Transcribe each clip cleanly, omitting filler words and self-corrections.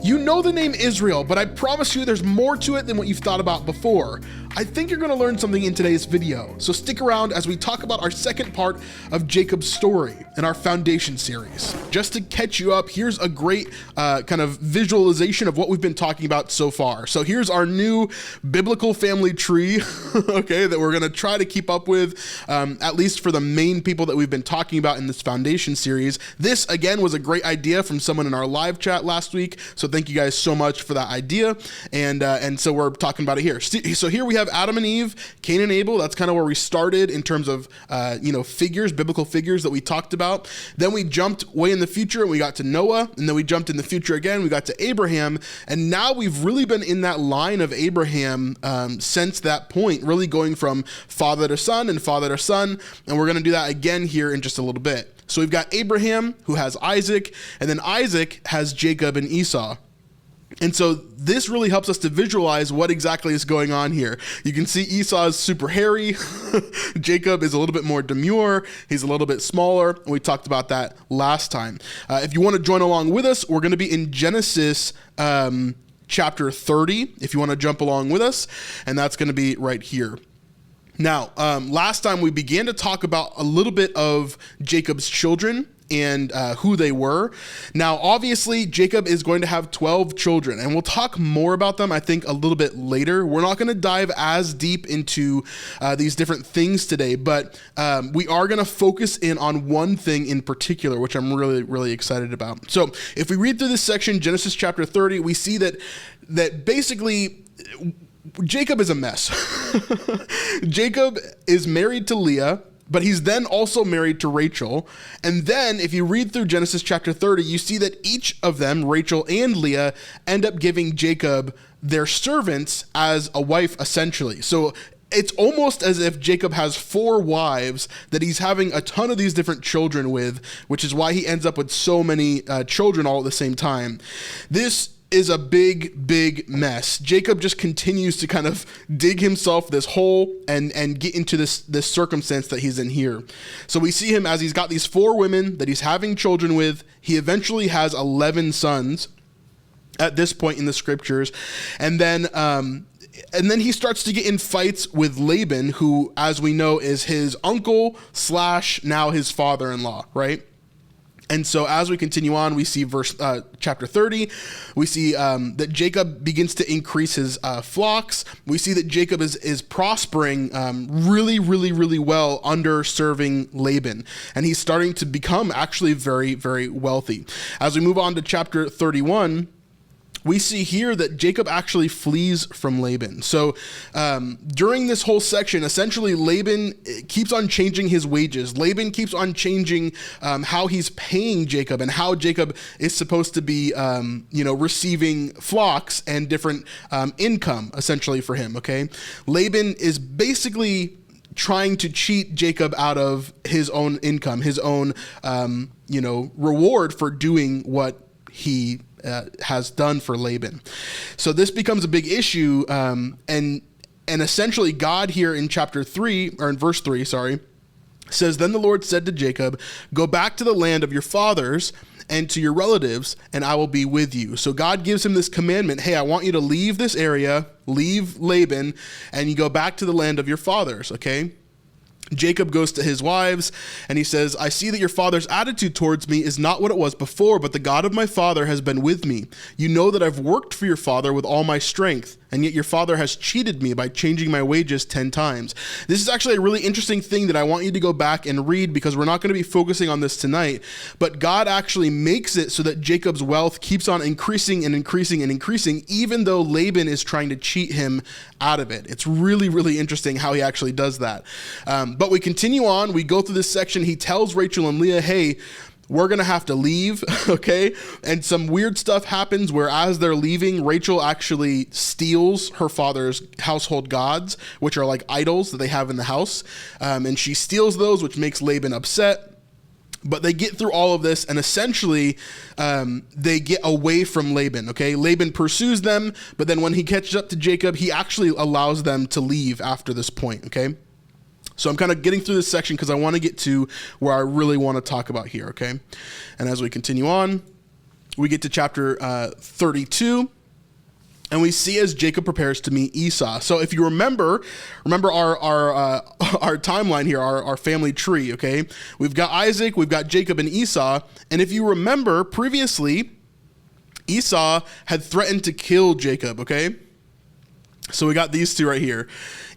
You know the name Israel, but I promise you there's more to it than what you've thought about before. I think you're going to learn something in today's video, so stick around as we talk about our second part of Jacob's story in our foundation series. Just to catch you up, here's a great kind of visualization of what we've been talking about so far. So here's our new biblical family tree, okay, that we're going to try to keep up with, at least for the main people that we've been talking about in this foundation series. This, again, was a great idea from someone in our live chat last week, so thank you guys so much for that idea, and so we're talking about it here. So here we have Adam and Eve, Cain and Abel. That's kind of where we started in terms of figures, biblical figures that we talked about. Then we jumped way in the future and we got to Noah, and then we jumped in the future again, we got to Abraham, and now we've really been in that line of Abraham since that point, really going from father to son and father to son, and we're going to do that again here in just a little bit. So we've got Abraham, who has Isaac, and then Isaac has Jacob and Esau. And so this really helps us to visualize what exactly is going on here. You can see Esau is super hairy. Jacob is a little bit more demure. He's a little bit smaller. And we talked about that last time. If you want to join along with us, we're going to be in Genesis chapter 30, if you want to jump along with us. And that's going to be right here. Now, last time we began to talk about a little bit of Jacob's children and who they were. Now, obviously, Jacob is going to have 12 children, and we'll talk more about them, I think, a little bit later. We're not going to dive as deep into these different things today, but we are going to focus in on one thing in particular, which I'm really, really excited about. So if we read through this section, Genesis chapter 30, we see that basically Jacob is a mess. Jacob is married to Leah, but he's then also married to Rachel. And then if you read through Genesis chapter 30, you see that each of them, Rachel and Leah, end up giving Jacob their servants as a wife, essentially. So it's almost as if Jacob has 4 wives that he's having a ton of these different children with, which is why he ends up with so many children all at the same time. This is a big mess. Jacob just continues to kind of dig himself this hole and get into this circumstance that he's in here. So we see him as he's got these 4 women that he's having children with. He eventually has 11 sons at this point in the scriptures. And then he starts to get in fights with Laban, who, as we know, is his uncle / now his father-in-law, right? And so as we continue on, we see chapter 30, we see that Jacob begins to increase his flocks. We see that Jacob is prospering really well under serving Laban. And he's starting to become actually very, very wealthy. As we move on to chapter 31, we see here that Jacob actually flees from Laban. So during this whole section, essentially Laban keeps on changing his wages. Laban keeps on changing how he's paying Jacob and how Jacob is supposed to be, receiving flocks and different income, essentially, for him, okay? Laban is basically trying to cheat Jacob out of his own income, his own, reward for doing what he has done for Laban. So this becomes a big issue, and essentially God here in chapter 3, or in verse 3, says, "Then the Lord said to Jacob, go back to the land of your fathers and to your relatives, and I will be with you." So God gives him this commandment, hey, I want you to leave this area, leave Laban, and you go back to the land of your fathers, okay? Jacob goes to his wives and he says, "I see that your father's attitude towards me is not what it was before, but the God of my father has been with me. You know that I've worked for your father with all my strength, and yet your father has cheated me by changing my wages 10 times. This is actually a really interesting thing that I want you to go back and read, because we're not going to be focusing on this tonight, but God actually makes it so that Jacob's wealth keeps on increasing and increasing and increasing, even though Laban is trying to cheat him out of it. It's really, really interesting how he actually does that. But we continue on. We go through this section. He tells Rachel and Leah, hey, we're going to have to leave, okay? And some weird stuff happens where as they're leaving, Rachel actually steals her father's household gods, which are like idols that they have in the house. And she steals those, which makes Laban upset. But they get through all of this, and essentially they get away from Laban, okay? Laban pursues them, but then when he catches up to Jacob, he actually allows them to leave after this point, okay? So I'm kind of getting through this section because I want to get to where I really want to talk about here, okay? And as we continue on, we get to chapter 32. And we see as Jacob prepares to meet Esau. So if you remember our timeline here, our family tree, okay? We've got Isaac, we've got Jacob and Esau. And if you remember previously, Esau had threatened to kill Jacob, okay? So we got these two right here.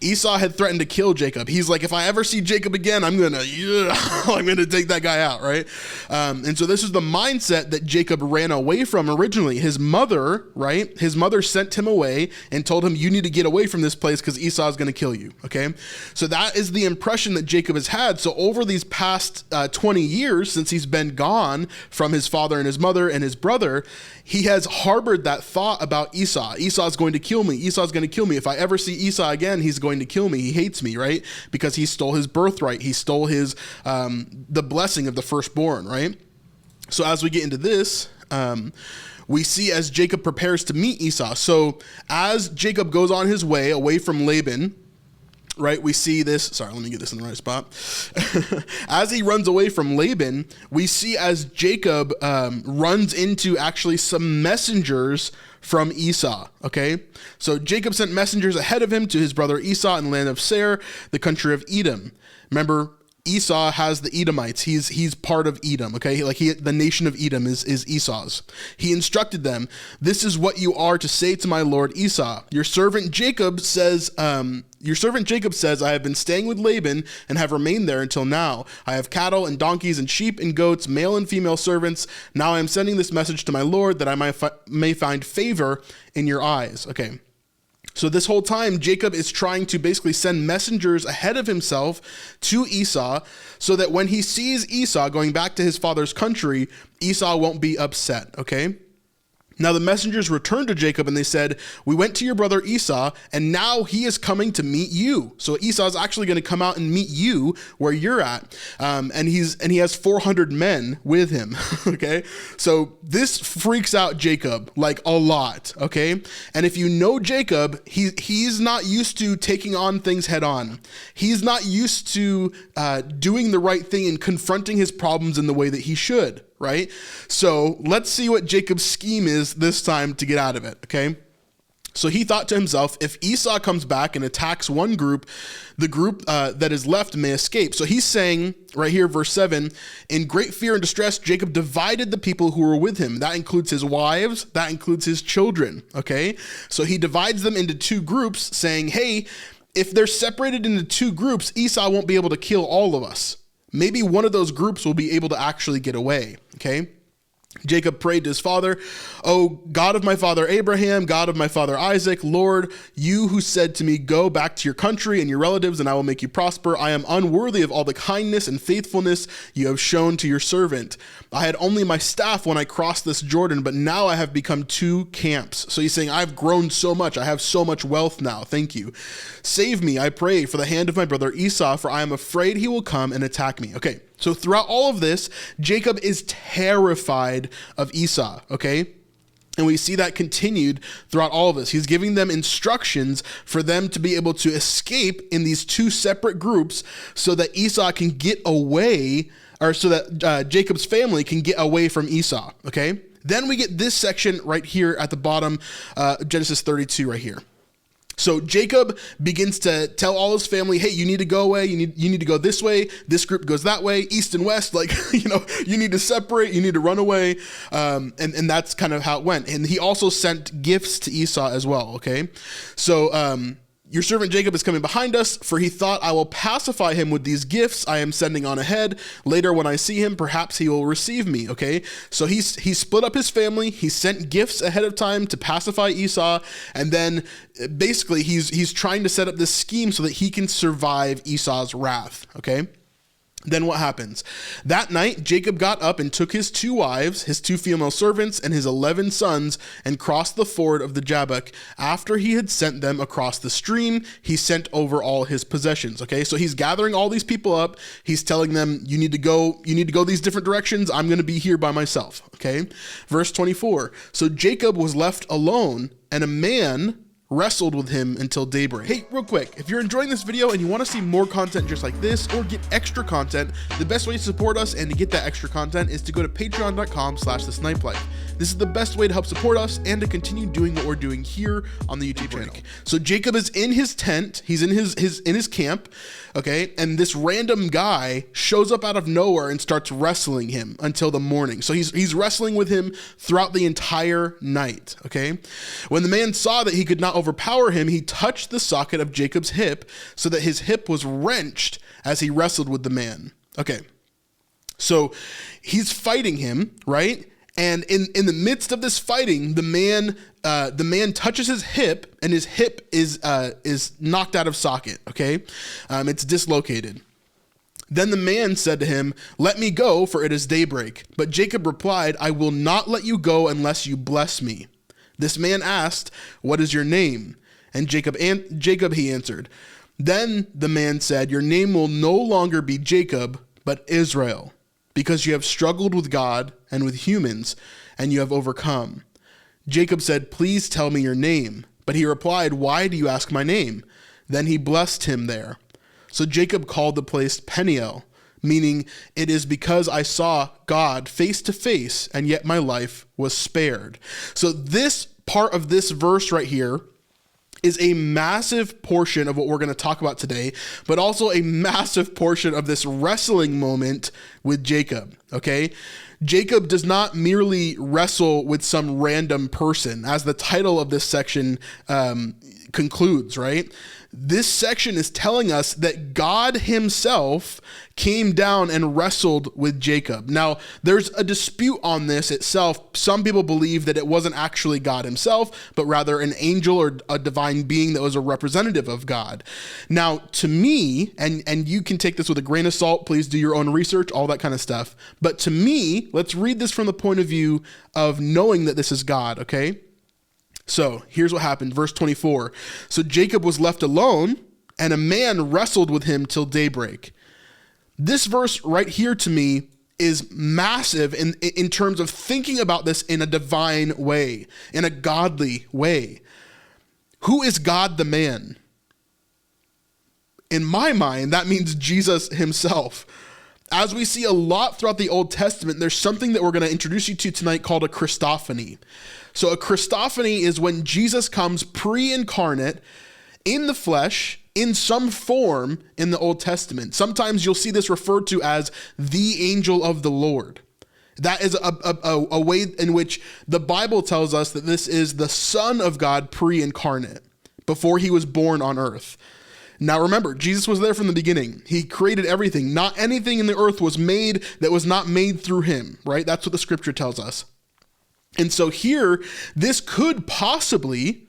Esau had threatened to kill Jacob. He's like, if I ever see Jacob again, I'm gonna take that guy out, right? And so this is the mindset that Jacob ran away from originally. His mother, right? His mother sent him away and told him, you need to get away from this place because Esau is gonna kill you, okay? So that is the impression that Jacob has had. So over these past 20 years, since he's been gone from his father and his mother and his brother, he has harbored that thought about Esau. Esau's going to kill me. Esau's going to kill me. If I ever see Esau again, he's going to kill me. He hates me, right? Because he stole his birthright. He stole his the blessing of the firstborn, right? So as we get into this, we see as Jacob prepares to meet Esau. So as Jacob goes on his way away from Laban, right, we see this, sorry, let me get this in the right spot. As he runs away from Laban, we see as Jacob runs into actually some messengers from Esau, okay? So Jacob sent messengers ahead of him to his brother Esau in the land of Seir, the country of Edom. Remember, Esau has the Edomites. He's part of Edom, okay? The nation of Edom is Esau's. He instructed them, this is what you are to say to my lord Esau. Your servant Jacob says, I have been staying with Laban and have remained there until now. I have cattle and donkeys and sheep and goats, male and female servants. Now I am sending this message to my lord that I may find favor in your eyes. Okay. So this whole time, Jacob is trying to basically send messengers ahead of himself to Esau so that when he sees Esau going back to his father's country, Esau won't be upset, okay? Now the messengers returned to Jacob and they said, we went to your brother Esau and now he is coming to meet you. So Esau is actually going to come out and meet you where you're at. And he has 400 men with him. Okay. So this freaks out Jacob like a lot. Okay. And if you know Jacob, he's not used to taking on things head on. He's not used to doing the right thing and confronting his problems in the way that he should. Right? So let's see what Jacob's scheme is this time to get out of it, okay? So he thought to himself, if Esau comes back and attacks one group, the group that is left may escape. So he's saying right here, verse 7, in great fear and distress, Jacob divided the people who were with him. That includes his wives, that includes his children, okay? So he divides them into two groups saying, hey, if they're separated into two groups, Esau won't be able to kill all of us. Maybe one of those groups will be able to actually get away, okay? Jacob prayed to his father, oh, God of my father Abraham, God of my father Isaac, Lord, you who said to me, go back to your country and your relatives and I will make you prosper. I am unworthy of all the kindness and faithfulness you have shown to your servant. I had only my staff when I crossed this Jordan, but now I have become two camps. So he's saying, I've grown so much. I have so much wealth now. Thank you. Save me, I pray, for the hand of my brother Esau, for I am afraid he will come and attack me. Okay. So throughout all of this, Jacob is terrified of Esau, okay? And we see that continued throughout all of this. He's giving them instructions for them to be able to escape in these two separate groups so that Esau can get away, or so that Jacob's family can get away from Esau, okay? Then we get this section right here at the bottom, Genesis 32 right here. So Jacob begins to tell all his family, hey, you need to go away. You need to go this way. This group goes that way, east and west. Like, you need to separate. You need to run away. And that's kind of how it went. And he also sent gifts to Esau as well. Okay. So, your servant Jacob is coming behind us, for he thought, I will pacify him with these gifts I am sending on ahead. Later when I see him, perhaps he will receive me, okay? So he split up his family. He sent gifts ahead of time to pacify Esau, and then basically he's trying to set up this scheme so that he can survive Esau's wrath, okay? Then what happens? That night, Jacob got up and took his two wives, his two female servants, and his 11 sons, and crossed the ford of the Jabbok. After he had sent them across the stream, he sent over all his possessions. Okay, so he's gathering all these people up. He's telling them, you need to go these different directions. I'm going to be here by myself. Okay, verse 24. So Jacob was left alone, and a man wrestled with him until daybreak. Hey, real quick, if you're enjoying this video and you want to see more content just like this or get extra content, the best way to support us and to get that extra content is to go to patreon.com/thesnipelife. This is the best way to help support us and to continue doing what we're doing here on the YouTube channel. So Jacob is in his tent, he's in his camp, okay, and this random guy shows up out of nowhere and starts wrestling him until the morning. So he's wrestling with him throughout the entire night, okay? When the man saw that he could not overpower him, he touched the socket of Jacob's hip so that his hip was wrenched as he wrestled with the man. Okay, so he's fighting him, right? And in the midst of this fighting, the man touches his hip, and his hip is knocked out of socket. Okay, it's dislocated. Then the man said to him, "Let me go, for it is daybreak." But Jacob replied, "I will not let you go unless you bless me." This man asked, "What is your name?" And Jacob he answered. Then the man said, "Your name will no longer be Jacob, but Israel, because you have struggled with God and with humans, and you have overcome." Jacob said, "Please tell me your name." But he replied, "Why do you ask my name?" Then he blessed him there. So Jacob called the place Peniel, meaning, "It is because I saw God face to face, and yet my life was spared." So this part of this verse right here is a massive portion of what we're going to talk about today, but also a massive portion of this wrestling moment with Jacob, okay? Jacob does not merely wrestle with some random person, as the title of this section concludes, right? This section is telling us that God himself came down and wrestled with Jacob. Now, there's a dispute on this itself. Some people believe that it wasn't actually God himself, but rather an angel or a divine being that was a representative of God. Now, to me, and you can take this with a grain of salt, please do your own research, all that kind of stuff. But to me, let's read this from the point of view of knowing that this is God, okay? So here's what happened, verse 24. So Jacob was left alone, and a man wrestled with him till daybreak. This verse right here to me is massive in terms of thinking about this in a divine way, in a godly way. Who is God the man? In my mind, that means Jesus himself. As we see a lot throughout the Old Testament, there's something that we're going to introduce you to tonight called a Christophany. So a Christophany is when Jesus comes pre-incarnate in the flesh, in some form in the Old Testament. Sometimes you'll see this referred to as the angel of the Lord. That is a way in which the Bible tells us that this is the Son of God pre-incarnate, before he was born on earth. Now remember, Jesus was there from the beginning. He created everything. Not anything in the earth was made that was not made through him, right? That's what the scripture tells us. And so here, this could possibly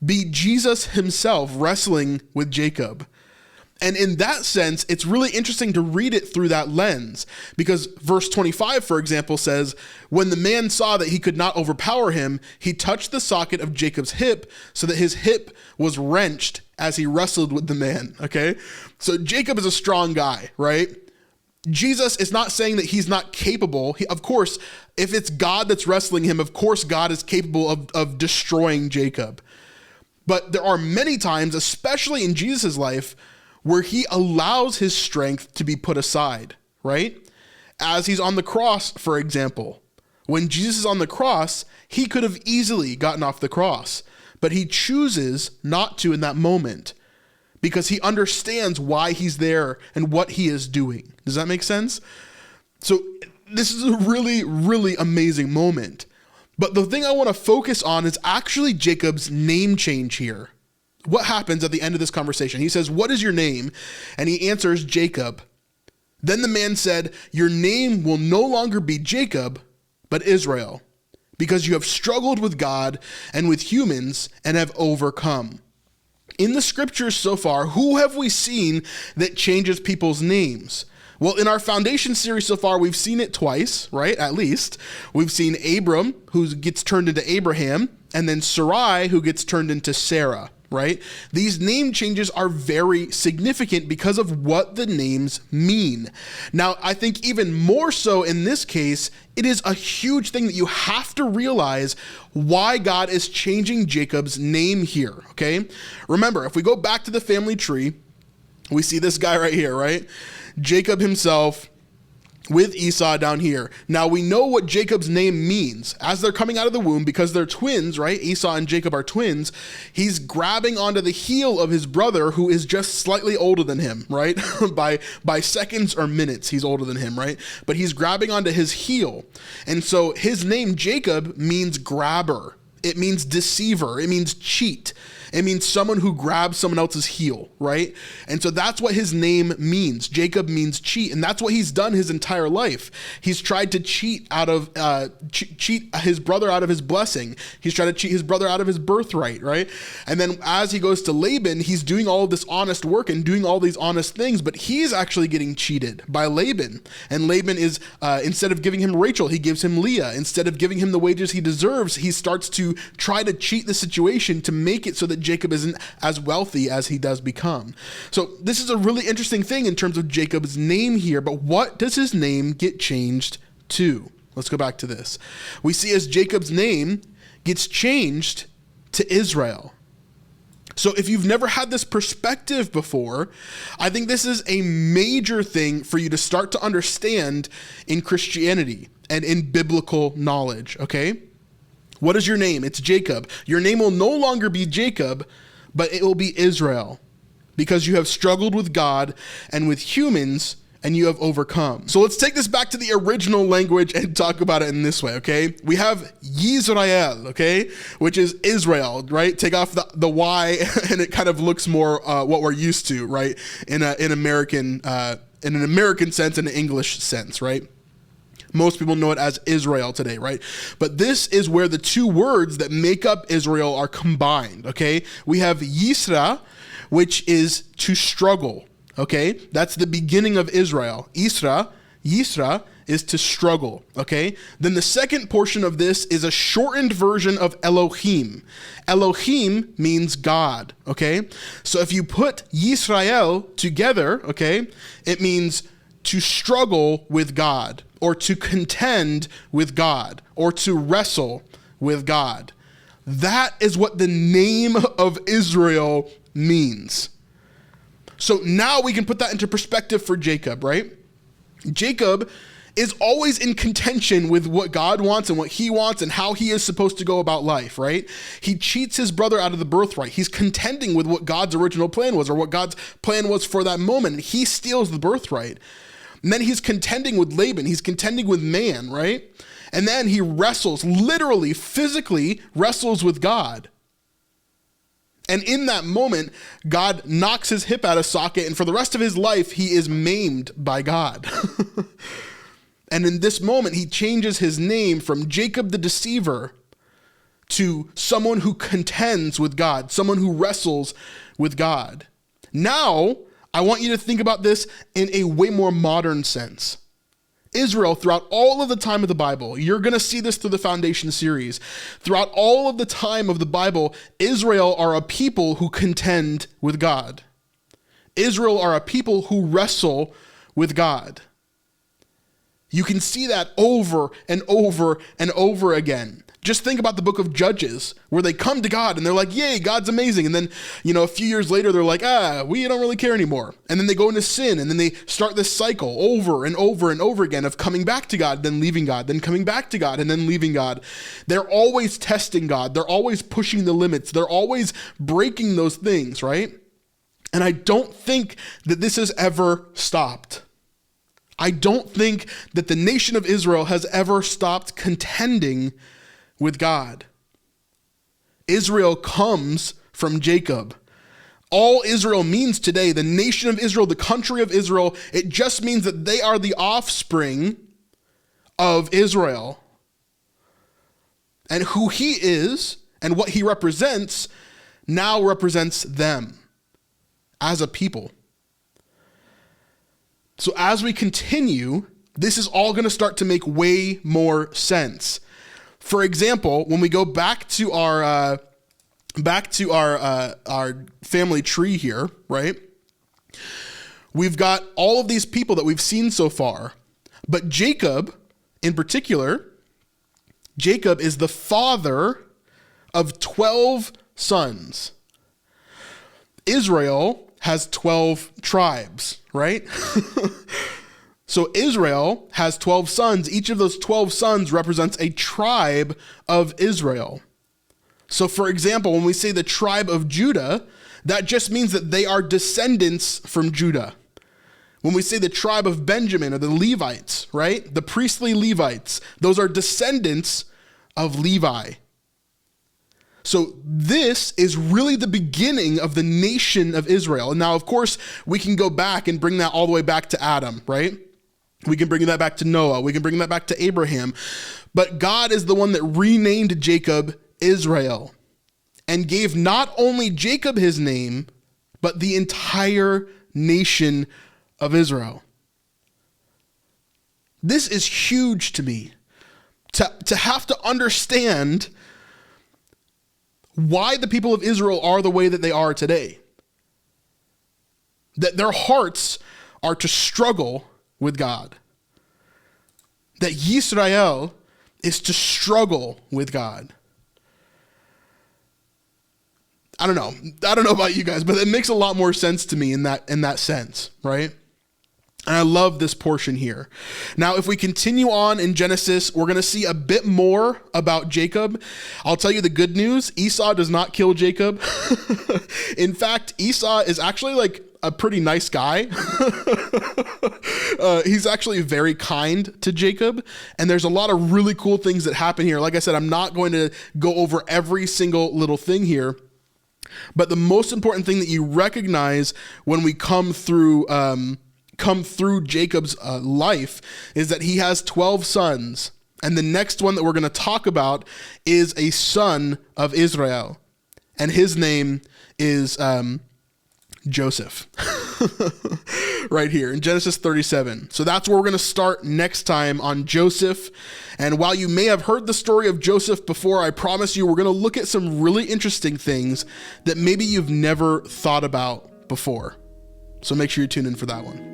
be Jesus himself wrestling with Jacob. And in that sense, it's really interesting to read it through that lens, because verse 25, for example, says, when the man saw that he could not overpower him, he touched the socket of Jacob's hip so that his hip was wrenched as he wrestled with the man, okay? So Jacob is a strong guy, right? Jesus is not saying that he's not capable. Of course, if it's God that's wrestling him, of course God is capable of destroying Jacob. But there are many times, especially in Jesus' life, where he allows his strength to be put aside, right? As he's on the cross, for example. When Jesus is on the cross, he could have easily gotten off the cross, but he chooses not to in that moment because he understands why he's there and what he is doing. Does that make sense? So this is a really, really amazing moment. But the thing I want to focus on is actually Jacob's name change here. What happens at the end of this conversation? He says, "What is your name?" And he answers, "Jacob." Then the man said, "Your name will no longer be Jacob, but Israel, because you have struggled with God and with humans and have overcome." In the scriptures so far, who have we seen that changes people's names? Well, in our foundation series so far, we've seen it twice, right? At least. We've seen Abram, who gets turned into Abraham, and then Sarai, who gets turned into Sarah, right? These name changes are very significant because of what the names mean. Now, I think even more so in this case, it is a huge thing that you have to realize why God is changing Jacob's name here, okay? Remember, if we go back to the family tree, we see this guy right here, right? Jacob himself with Esau down here. Now we know what Jacob's name means. As they're coming out of the womb, because they're twins, right? Esau and Jacob are twins. He's grabbing onto the heel of his brother who is just slightly older than him, right? by seconds or minutes, he's older than him, right? But he's grabbing onto his heel. And so his name, Jacob, means grabber. It means deceiver. It means cheat. It means someone who grabs someone else's heel, right? And so that's what his name means. Jacob means cheat, and that's what he's done his entire life. He's tried to cheat his brother out of his blessing. He's tried to cheat his brother out of his birthright, right? And then as he goes to Laban, he's doing all of this honest work and doing all these honest things, but he's actually getting cheated by Laban. And Laban is, instead of giving him Rachel, he gives him Leah. Instead of giving him the wages he deserves, he starts to try to cheat the situation to make it so that Jacob isn't as wealthy as he does become. So this is a really interesting thing in terms of Jacob's name here, but what does his name get changed to? Let's go back to this. We see as Jacob's name gets changed to Israel. So if you've never had this perspective before, I think this is a major thing for you to start to understand in Christianity and in biblical knowledge, okay? What is your name? It's Jacob. Your name will no longer be Jacob, but it will be Israel, because you have struggled with God and with humans, and you have overcome. So let's take this back to the original language and talk about it in this way, okay? We have Yisrael, okay, which is Israel, right? Take off the Y, and it kind of looks more what we're used to, right? In an American sense, in an English sense, right? Most people know it as Israel today, right? But this is where the two words that make up Israel are combined, okay? We have Yisra, which is to struggle, okay? That's the beginning of Israel. Yisra is to struggle, okay? Then the second portion of this is a shortened version of Elohim. Elohim means God, okay? So if you put Yisrael together, okay, it means to struggle with God, or to contend with God, or to wrestle with God. That is what the name of Israel means. So now we can put that into perspective for Jacob, right? Jacob is always in contention with what God wants and what he wants and how he is supposed to go about life, right? He cheats his brother out of the birthright. He's contending with what God's original plan was, or what God's plan was for that moment. He steals the birthright. And then he's contending with Laban. He's contending with man, right? And then he wrestles, literally, physically wrestles with God. And in that moment, God knocks his hip out of socket, and for the rest of his life, he is maimed by God. And in this moment, he changes his name from Jacob the deceiver to someone who contends with God, someone who wrestles with God. Now, I want you to think about this in a way more modern sense. Israel, throughout all of the time of the Bible, you're going to see this through the Foundation series. Throughout all of the time of the Bible, Israel are a people who contend with God. Israel are a people who wrestle with God. You can see that over and over and over again. Just think about the book of Judges, where they come to God and they're like, yay, God's amazing. And then, a few years later, they're like, we don't really care anymore. And then they go into sin, and then they start this cycle over and over and over again of coming back to God, then leaving God, then coming back to God, and then leaving God. They're always testing God. They're always pushing the limits. They're always breaking those things, right? And I don't think that this has ever stopped. I don't think that the nation of Israel has ever stopped contending with God. Israel comes from Jacob. All Israel means today, the nation of Israel, the country of Israel, it just means that they are the offspring of Israel. And who he is and what he represents now represents them as a people. So as we continue, this is all going to start to make way more sense. For example, when we go back to our back to our family tree here, right? We've got all of these people that we've seen so far, but Jacob in particular, Jacob is the father of 12 sons. Israel has 12 tribes, right? So Israel has 12 sons. Each of those 12 sons represents a tribe of Israel. So for example, when we say the tribe of Judah, that just means that they are descendants from Judah. When we say the tribe of Benjamin or the Levites, right? The priestly Levites, those are descendants of Levi. So this is really the beginning of the nation of Israel. And now, of course, we can go back and bring that all the way back to Adam, right? We can bring that back to Noah. We can bring that back to Abraham. But God is the one that renamed Jacob Israel and gave not only Jacob his name, but the entire nation of Israel. This is huge to me, to have to understand why the people of Israel are the way that they are today. That their hearts are to struggle with God. That Yisrael is to struggle with God. I don't know about you guys, but it makes a lot more sense to me in that sense, right? And I love this portion here. Now, if we continue on in Genesis, we're going to see a bit more about Jacob. I'll tell you the good news. Esau does not kill Jacob. In fact, Esau is actually like a pretty nice guy. He's actually very kind to Jacob. And there's a lot of really cool things that happen here. Like I said, I'm not going to go over every single little thing here. But the most important thing that you recognize when we come through Jacob's life is that he has 12 sons. And the next one that we're going to talk about is a son of Israel. And his name is Joseph. Right here in Genesis 37. So that's where we're going to start next time on Joseph. And while you may have heard the story of Joseph before, I promise you we're going to look at some really interesting things that maybe you've never thought about before. So make sure you tune in for that one.